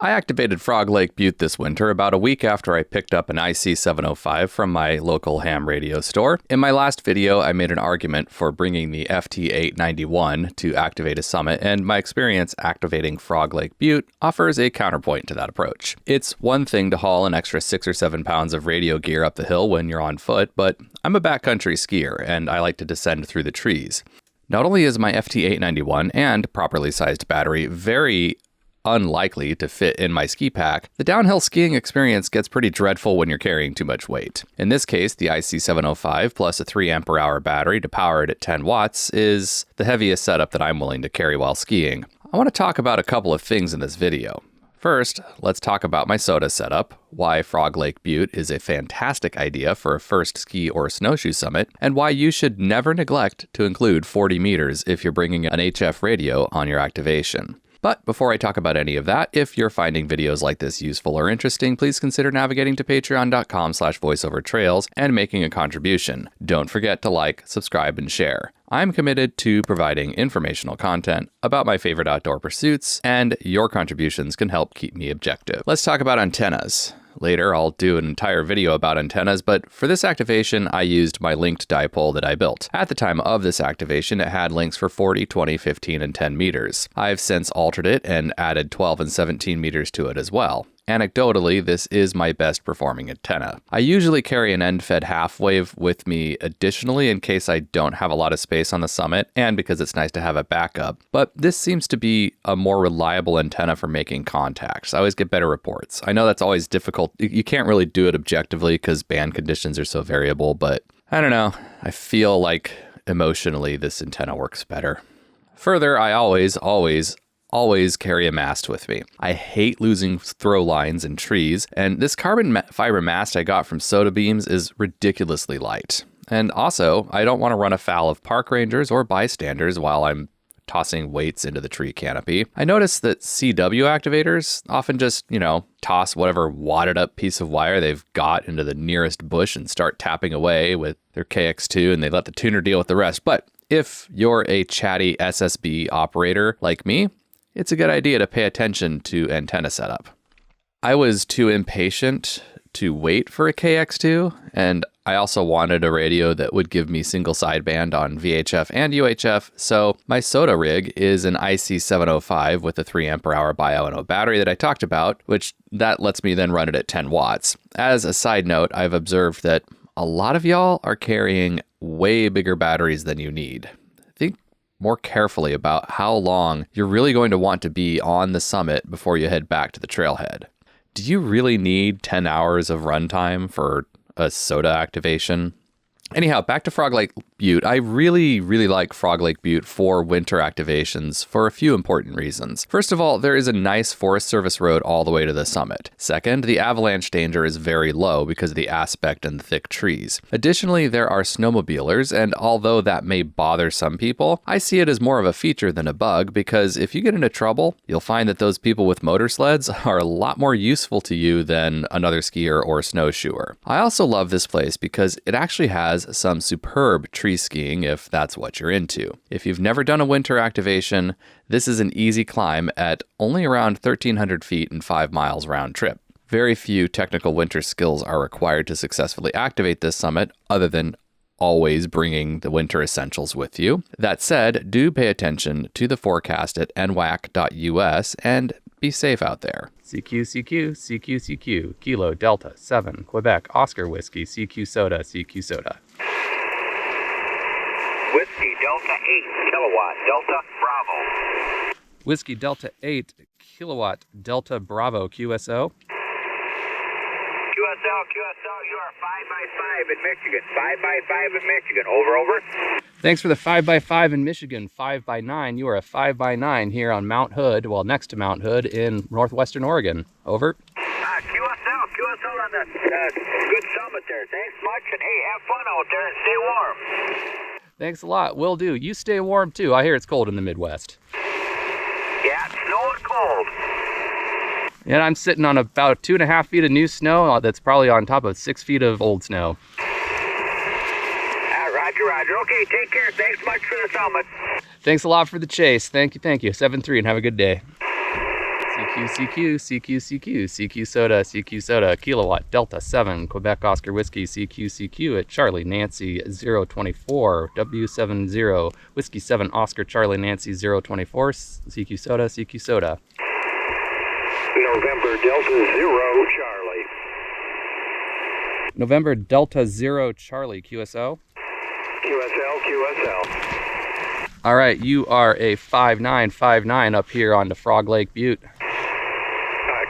I activated Frog Lake Butte this winter about a week after I picked up an IC-705 from my local ham radio store. In my last video, I made an argument for bringing the FT891 to activate a summit, and my experience activating Frog Lake Butte offers a counterpoint to that approach. It's one thing to haul an extra 6 or 7 pounds of radio gear up the hill when you're on foot, but I'm a backcountry skier, and I like to descend through the trees. Not only is my FT891 and properly sized battery very unlikely to fit in my ski pack, the downhill skiing experience gets pretty dreadful when you're carrying too much weight. In this case, the IC-705 plus a 3 ampere-hour battery to power it at 10 watts is the heaviest setup that I'm willing to carry while skiing. I want to talk about a couple of things in this video. First, let's talk about my SOTA setup, why Frog Lake Butte is a fantastic idea for a first ski or snowshoe summit, and why you should never neglect to include 40 meters if you're bringing an HF radio on your activation. But before I talk about any of that, if you're finding videos like this useful or interesting, please consider navigating to patreon.com/voiceovertrails and making a contribution. Don't forget to like, subscribe, and share. I'm committed to providing informational content about my favorite outdoor pursuits, and your contributions can help keep me objective. Let's talk about antennas. Later, I'll do an entire video about antennas, but for this activation, I used my linked dipole that I built. At the time of this activation, it had links for 40, 20, 15, and 10 meters. I've since altered it and added 12 and 17 meters to it as well. Anecdotally, this is my best performing antenna. I usually carry an end-fed half-wave with me additionally in case I don't have a lot of space on the summit and because it's nice to have a backup, but this seems to be a more reliable antenna for making contacts. I always get better reports. I know that's always difficult. You can't really do it objectively because band conditions are so variable, but I don't know. I feel like emotionally this antenna works better. Further, I always carry a mast with me. I hate losing throw lines in trees, and this carbon fiber mast I got from SOTA beams is ridiculously light. And also, I don't want to run afoul of park rangers or bystanders while I'm tossing weights into the tree canopy. I noticed that CW activators often just, toss whatever wadded up piece of wire they've got into the nearest bush and start tapping away with their KX2, and they let the tuner deal with the rest. But if you're a chatty SSB operator like me, it's a good idea to pay attention to antenna setup. I was too impatient to wait for a KX2, and I also wanted a radio that would give me single sideband on VHF and UHF, so my SOTA rig is an IC-705 with a 3 ampere-hour bi-NO battery that I talked about, which that lets me then run it at 10 watts. As a side note, I've observed that a lot of y'all are carrying way bigger batteries than you need. Think more carefully about how long you're really going to want to be on the summit before you head back to the trailhead. Do you really need 10 hours of runtime for a SOTA activation? Anyhow, back to Frog Lake Butte. I really like Frog Lake Butte for winter activations for a few important reasons. First of all, there is a nice Forest Service road all the way to the summit. Second, the avalanche danger is very low because of the aspect and the thick trees. Additionally, there are snowmobilers, and although that may bother some people, I see it as more of a feature than a bug because if you get into trouble, you'll find that those people with motor sleds are a lot more useful to you than another skier or snowshoer. I also love this place because it actually has some superb tree skiing if that's what you're into. If you've never done a winter activation, this is an easy climb at only around 1,300 feet and 5 miles round trip. Very few technical winter skills are required to successfully activate this summit other than always bringing the winter essentials with you. That said, do pay attention to the forecast at nwac.us and be safe out there. CQ, Kilo, Delta, 7, Quebec, Oscar Whiskey, CQ SOTA. Whiskey Delta 8, kilowatt, Delta Bravo. Whiskey Delta 8, kilowatt, Delta Bravo, QSO. QSL, you are 5x5 in Michigan. 5x5 in Michigan. Over. Thanks for the 5x5 in Michigan. 5x9. You are a 5x9 here on Mount Hood, next to Mount Hood in northwestern Oregon. Over. QSL on the good summit there. Thanks much, and hey, have fun out there and stay warm. Thanks a lot. Will do. You stay warm too. I hear it's cold in the Midwest. Yeah, it's snowing cold. And I'm sitting on about 2.5 feet of new snow that's probably on top of 6 feet of old snow. Roger. Okay, take care. Thanks much for the summit. Thanks a lot for the chase. Thank you. 7-3, and have a good day. CQ CQ SOTA, Kilowatt Delta 7, Quebec Oscar Whiskey, CQ at Charlie Nancy 024, W70, Whiskey 7 Oscar Charlie Nancy 024, CQ SOTA. November Delta 0 Charlie. November Delta 0 Charlie, QSO. QSL. All right, you are a 5959 up here on the Frog Lake Butte.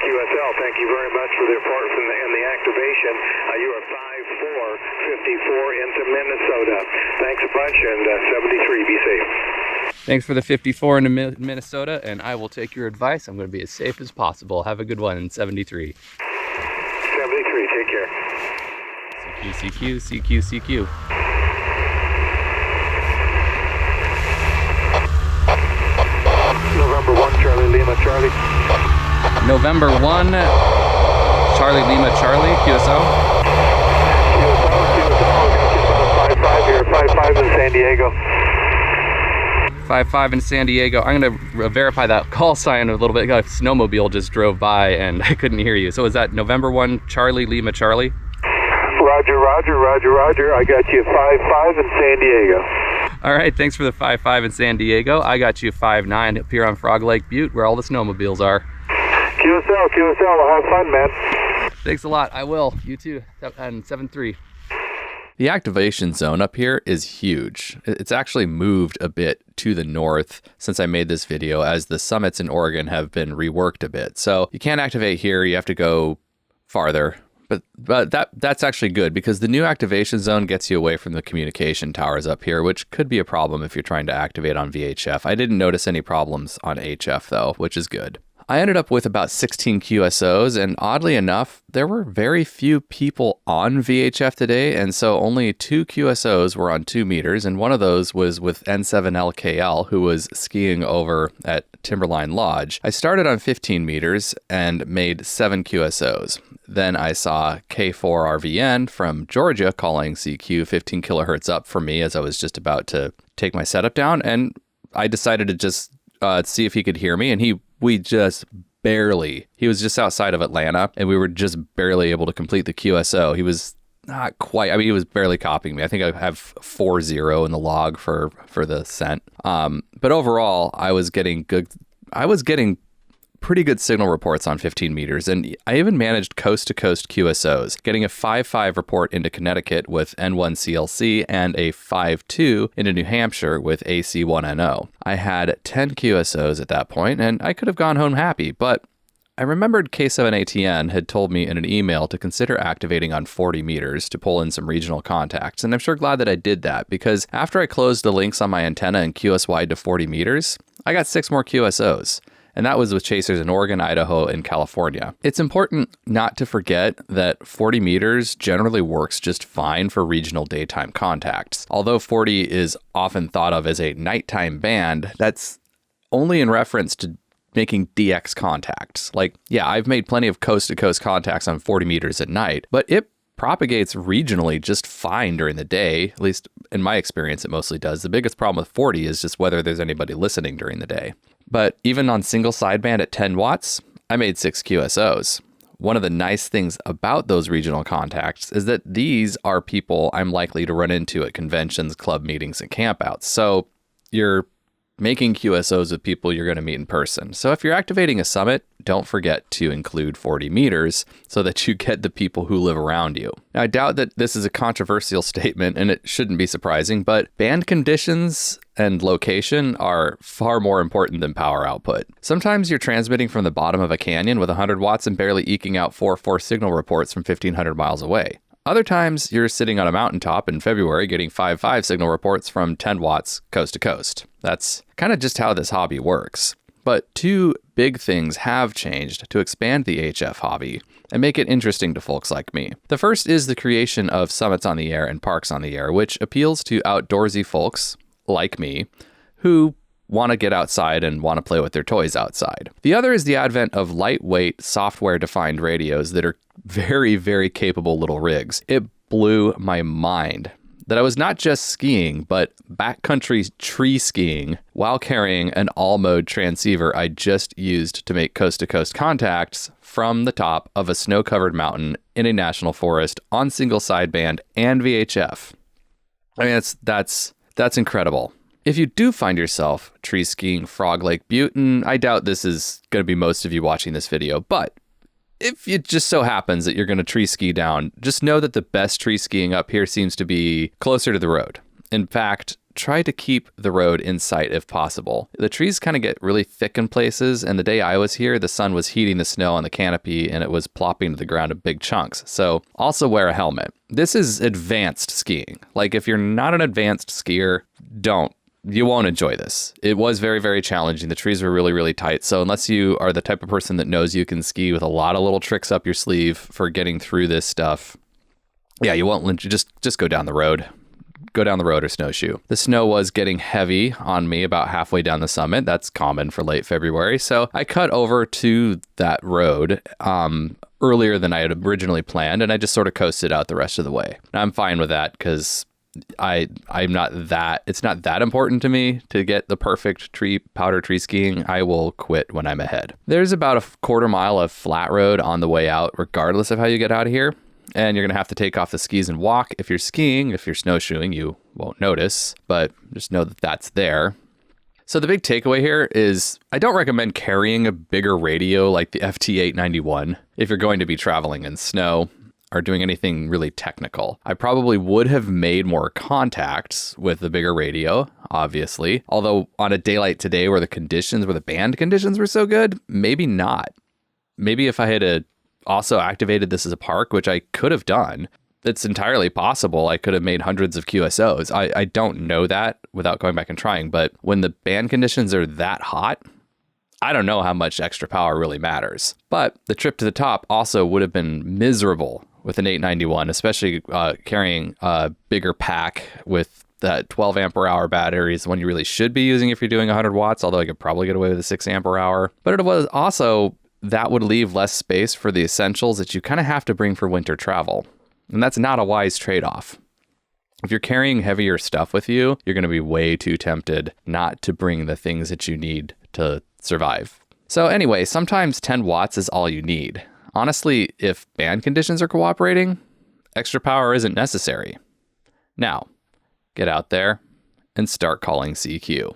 QSL, thank you very much for the report and the activation. You are 5454 into Minnesota. Thanks a bunch, and 73, be safe. Thanks for the 54 into Minnesota, and I will take your advice. I'm going to be as safe as possible. Have a good one in 73. 73, take care. CQ. November 1, Charlie Lima, Charlie. November 1, Charlie Lima, Charlie, QSO. QSO, got you 5-5 here, 5-5 in San Diego. 5-5 in San Diego. I'm going to verify that call sign a little bit. A snowmobile just drove by and I couldn't hear you. So is that November 1, Charlie Lima, Charlie? Roger. I got you 5-5 in San Diego. All right, thanks for the 5-5 in San Diego. I got you 5-9 up here on Frog Lake Butte where all the snowmobiles are. QSL, well, have fun, man. Thanks a lot. I will. You too. And 7-3. The activation zone up here is huge. It's actually moved a bit to the north since I made this video, as the summits in Oregon have been reworked a bit. So you can't activate here, you have to go farther. But that's actually good, because the new activation zone gets you away from the communication towers up here, which could be a problem if you're trying to activate on VHF. I didn't notice any problems on HF though, which is good. I ended up with about 16 QSOs, and oddly enough, there were very few people on VHF today, and so only 2 QSOs were on 2 meters, and one of those was with N7LKL, who was skiing over at Timberline Lodge. I started on 15 meters and made 7 QSOs. Then I saw K4RVN from Georgia calling CQ 15 kilohertz up for me as I was just about to take my setup down, and I decided to just see if he could hear me, and he was just outside of Atlanta, and we were just barely able to complete the QSO. He was not quite, he was barely copying me. I think I have 4-0 in the log for the cent. But overall, I was getting pretty good signal reports on 15 meters, and I even managed coast-to-coast QSOs, getting a 5.5 report into Connecticut with N1CLC and a 5.2 into New Hampshire with AC1NO. I had 10 QSOs at that point, and I could have gone home happy, but I remembered K7ATN had told me in an email to consider activating on 40 meters to pull in some regional contacts, and I'm sure glad that I did that, because after I closed the links on my antenna and QSY'd to 40 meters, I got 6 more QSOs. And that was with chasers in Oregon, Idaho, and California. It's important not to forget that 40 meters generally works just fine for regional daytime contacts. Although 40 is often thought of as a nighttime band, that's only in reference to making DX contacts. Like, yeah, I've made plenty of coast-to-coast contacts on 40 meters at night, but it propagates regionally just fine during the day. At least in my experience, it mostly does. The biggest problem with 40 is just whether there's anybody listening during the day. But even on single sideband at 10 watts, I made 6 QSOs. One of the nice things about those regional contacts is that these are people I'm likely to run into at conventions, club meetings, and campouts. So you're making QSOs with people you're going to meet in person. So if you're activating a summit, don't forget to include 40 meters so that you get the people who live around you. Now, I doubt that this is a controversial statement, and it shouldn't be surprising, but band conditions and location are far more important than power output. Sometimes you're transmitting from the bottom of a canyon with 100 watts and barely eking out 4.4 signal reports from 1,500 miles away. Other times, you're sitting on a mountaintop in February getting 5.5 signal reports from 10 watts coast to coast. That's kind of just how this hobby works. But 2 big things have changed to expand the HF hobby and make it interesting to folks like me. The first is the creation of Summits on the Air and Parks on the Air, which appeals to outdoorsy folks like me who want to get outside and want to play with their toys outside. The other is the advent of lightweight, software-defined radios that are very, very capable little rigs. It blew my mind that I was not just skiing, but backcountry tree skiing while carrying an all-mode transceiver I just used to make coast-to-coast contacts from the top of a snow-covered mountain in a national forest on single sideband and VHF. I mean, that's incredible. If you do find yourself tree skiing Frog Lake Butte, and I doubt this is going to be most of you watching this video, but if it just so happens that you're going to tree ski down, just know that the best tree skiing up here seems to be closer to the road. In fact, try to keep the road in sight if possible. The trees kind of get really thick in places, and the day I was here, the sun was heating the snow on the canopy and it was plopping to the ground in big chunks. So also wear a helmet. This is advanced skiing. Like if you're not an advanced skier, don't. You won't enjoy this. It was very, very challenging. The trees were really, really tight. So unless you are the type of person that knows you can ski with a lot of little tricks up your sleeve for getting through this stuff, yeah, you won't just go down the road. Go down the road or snowshoe. The snow was getting heavy on me about halfway down the summit. That's common for late February. So I cut over to that road earlier than I had originally planned, and I just sort of coasted out the rest of the way. And I'm fine with that because it's not that important to me to get the perfect powder tree skiing. I will quit when I'm ahead. There's about a quarter mile of flat road on the way out, regardless of how you get out of here. And you're going to have to take off the skis and walk. If you're skiing, if you're snowshoeing, you won't notice, but just know that that's there. So the big takeaway here is I don't recommend carrying a bigger radio like the FT891 if you're going to be traveling in snow or doing anything really technical. I probably would have made more contacts with the bigger radio, obviously. Although on a day like today where the band conditions were so good, maybe not. Maybe if I had also activated this as a park, which I could have done, it's entirely possible I could have made hundreds of QSOs. I don't know that without going back and trying, but when the band conditions are that hot, I don't know how much extra power really matters. But the trip to the top also would have been miserable with an 891, especially carrying a bigger pack with that 12 ampere hour battery is the one you really should be using if you're doing 100 watts, although I could probably get away with a 6 ampere hour. But it was also, that would leave less space for the essentials that you kind of have to bring for winter travel. And that's not a wise trade-off. If you're carrying heavier stuff with you, you're going to be way too tempted not to bring the things that you need to survive. So anyway, sometimes 10 watts is all you need. Honestly, if band conditions are cooperating, extra power isn't necessary. Now, get out there and start calling CQ.